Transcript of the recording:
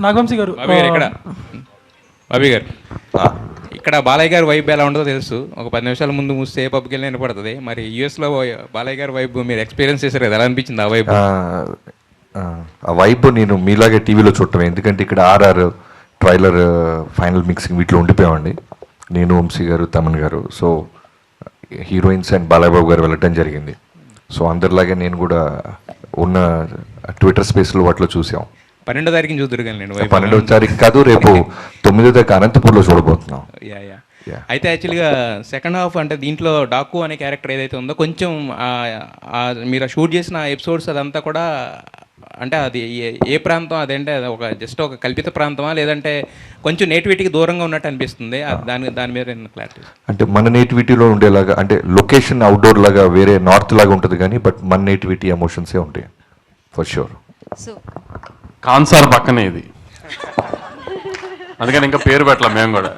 నాగవంశీ గారు బాబీ గారు ఇక్కడ బాలయ్య గారి వైబ్ ఎలా ఉంటుందో తెలుసు. ఒక 10 నిమిషాల ముందు మూస్తే పబ్కి వెళ్ళి వినపడుతుంది. మరి యూఎస్లో బాలయ్య గారి వైబ్ మీరు ఎక్స్పీరియన్స్ చేశారు కదా, ఎలా అనిపించింది ఆ వైబ్? ఆ వైబ్ నేను మీలాగే టీవీలో చూడటం, ఎందుకంటే ఇక్కడ ఆర్ఆర్ ట్రైలర్ ఫైనల్ మిక్సింగ్ వీటిలో ఉండిపోయామండి నేను, వంశీ గారు, తమన్ గారు. So heroines and Balayya Babu గారు వెళ్ళటం జరిగింది. సో అందరిలాగే నేను కూడా ఉన్న ట్విట్టర్ స్పేస్లో వాటిలో చూసాం. 12వ తారీఖున చూద్దరు కానీ నేను 12వ తారీఖు కాదు, రేపు 9వ తారీఖు అనంతపూర్లో చూడబోతున్నాం. అయితే యాక్చువల్గా సెకండ్ హాఫ్ అంటే దీంట్లో డాకు అనే క్యారెక్టర్ ఏదైతే ఉందో కొంచెం మీరు షూట్ చేసిన ఎపిసోడ్స్ అదంతా కూడా అంటే అది ఏ ప్రాంతం అదంటే అది ఒక జస్ట్ ఒక కల్పిత ప్రాంతమా లేదంటే కొంచెం నేటివిటీకి దూరంగా ఉన్నట్టు అనిపిస్తుంది? దాని మీద క్లారిటీ. అంటే మన నేటివిటీలో ఉండేలాగా, అంటే లొకేషన్ అవుట్డోర్ లాగా వేరే నార్త్ లాగా ఉంటుంది కానీ బట్ మన నేటివిటీ ఎమోషన్సే ఉంటాయి ఫర్ షూర్. కాన్సార్ పక్కనే ఇది, అందుకని ఇంకా పేరు పెట్టలేం మేము కూడా.